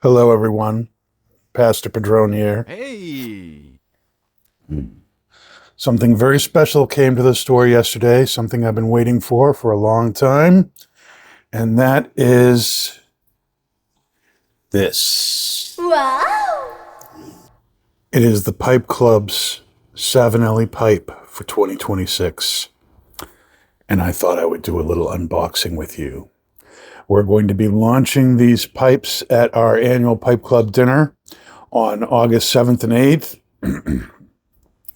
Hello, everyone. Pastor Padron here. Hey! Something very special came to the store yesterday, something I've been waiting for a long time, and that is this. Wow! It is the Pipe Club's Savinelli pipe for 2026, and I thought I would do a little unboxing with you. We're going to be launching these pipes at our annual Pipe Club dinner on August 7th and 8th.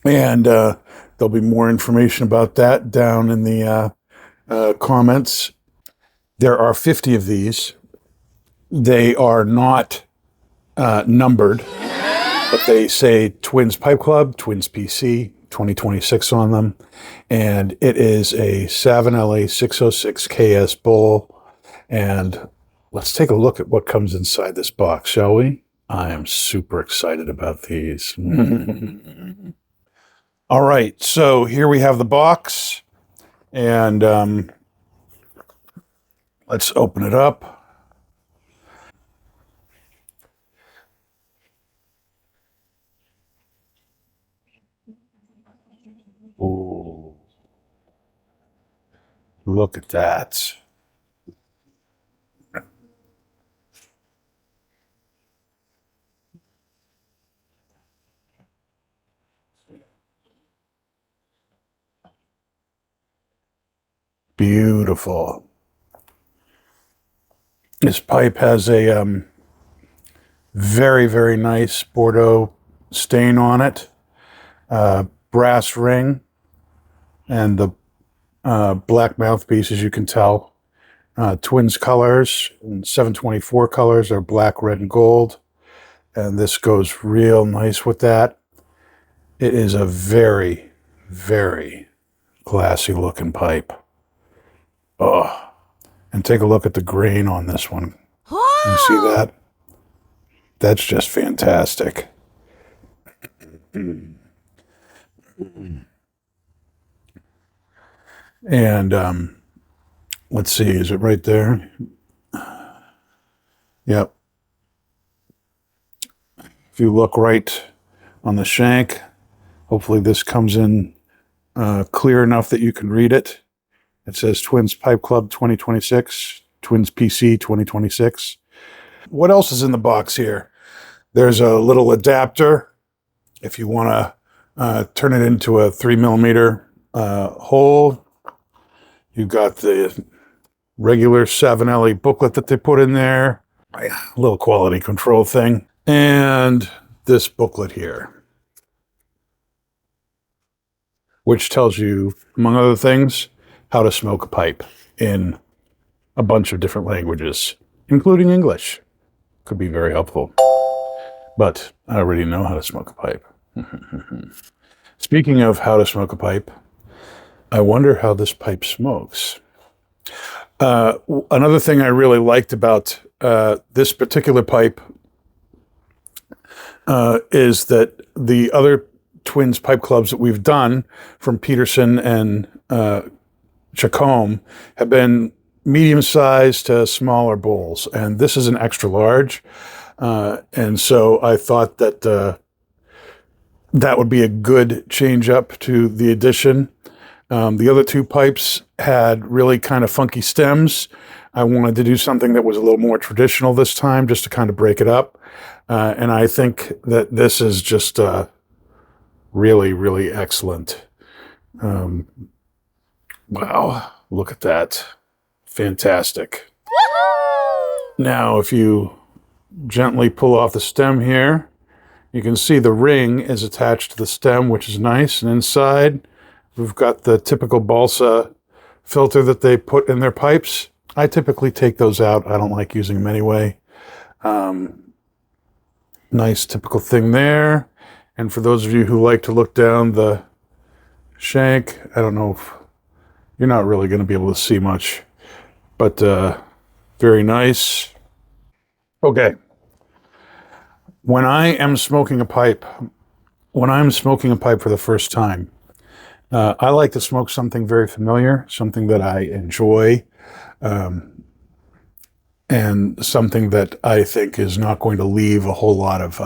And there'll be more information about that down in the comments. There are 50 of these. They are not numbered, but they say Twins Pipe Club, Twins PC, 2026 on them. And it is a Savinelli 606 KS bowl. And let's take a look at what comes inside this box, shall we? I am super excited about these. All right, so here we have the box, and let's open it up. Ooh, look at that. Beautiful. This pipe has a very, very nice Bordeaux stain on it, brass ring, and the black mouthpiece, as you can tell. Twins colors, and 724 colors are black, red, and gold. And this goes real nice with that. It is a very, very classy looking pipe. Oh, and take a look at the grain on this one. You see that? That's just fantastic. And let's see, is it right there? Yep. If you look right on the shank, hopefully this comes in clear enough that you can read it. It says Twins Pipe Club 2026, Twins PC 2026. What else is in the box here? There's a little adapter if you want to turn it into a 3mm hole. You've got the regular Savinelli booklet that they put in there, a little quality control thing, and this booklet here, which tells you, among other things, how to smoke a pipe in a bunch of different languages, including English. Could be very helpful. But I already know how to smoke a pipe. Speaking of how to smoke a pipe, I wonder how this pipe smokes. Another thing I really liked about this particular pipe is that the other Twins Pipe Clubs that we've done from Peterson and Chacom have been medium-sized to smaller bowls, and this is an extra large, and so I thought that that would be a good change up to the addition. The other two pipes had really kind of funky stems. I wanted to do something that was a little more traditional this time, just to kind of break it up, and I think that this is just really, really excellent. Wow, look at that. Fantastic. Now, if you gently pull off the stem here, you can see the ring is attached to the stem, which is nice. And inside, we've got the typical balsa filter that they put in their pipes. I typically take those out. I don't like using them anyway. Nice typical thing there. And for those of you who like to look down the shank, I don't know if you're not really going to be able to see much, but very nice. Okay. When I'm smoking a pipe for the first time, I like to smoke something very familiar, something that I enjoy. and something that I think is not going to leave a whole lot of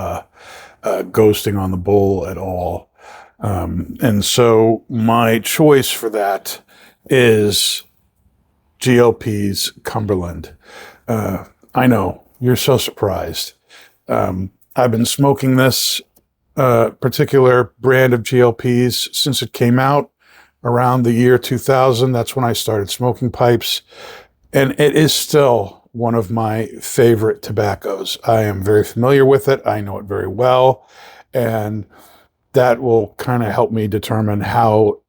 ghosting on the bowl at all. And so my choice for that is GLP's Cumberland. I know, you're so surprised. I've been smoking this particular brand of GLPs since it came out around the year 2000. That's when I started smoking pipes. And it is still one of my favorite tobaccos. I am very familiar with it. I know it very well. And that will kind of help me determine how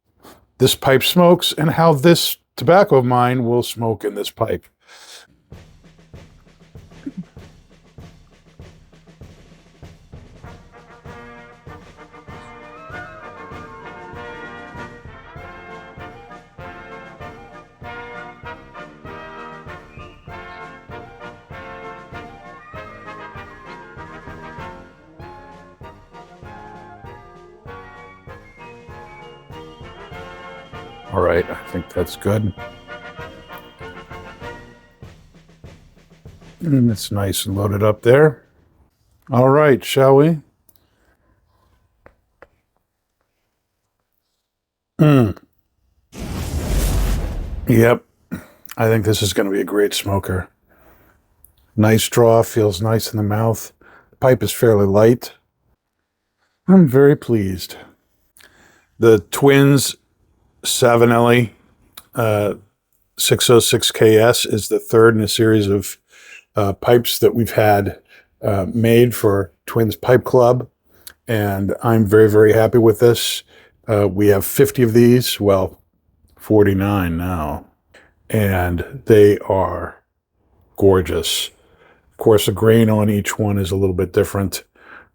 this pipe smokes and how this tobacco of mine will smoke in this pipe. All right, I think that's good. And it's nice and loaded up there. All right, shall we? Yep, I think this is going to be a great smoker. Nice draw, feels nice in the mouth. The pipe is fairly light. I'm very pleased. The Twins Savinelli 606KS is the third in a series of pipes that we've had made for Twins Pipe Club, and I'm very, very happy with this. We have 50 of these, well, 49 now, and they are gorgeous. Of course, the grain on each one is a little bit different,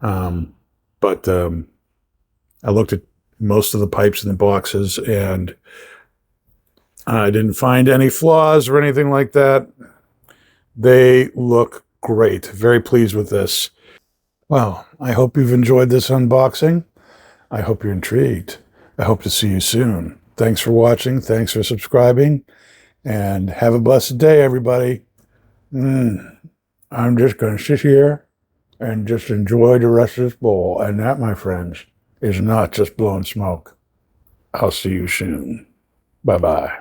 but I looked at most of the pipes in the boxes, and I didn't find any flaws or anything like that. They look great. Very pleased with this. Well, I hope you've enjoyed this unboxing. I hope you're intrigued. I hope to see you soon. Thanks for watching. Thanks for subscribing. And have a blessed day, everybody. I'm just going to sit here and just enjoy the rest of this bowl. And that, my friends, is not just blowing smoke. I'll see you soon. Bye-bye.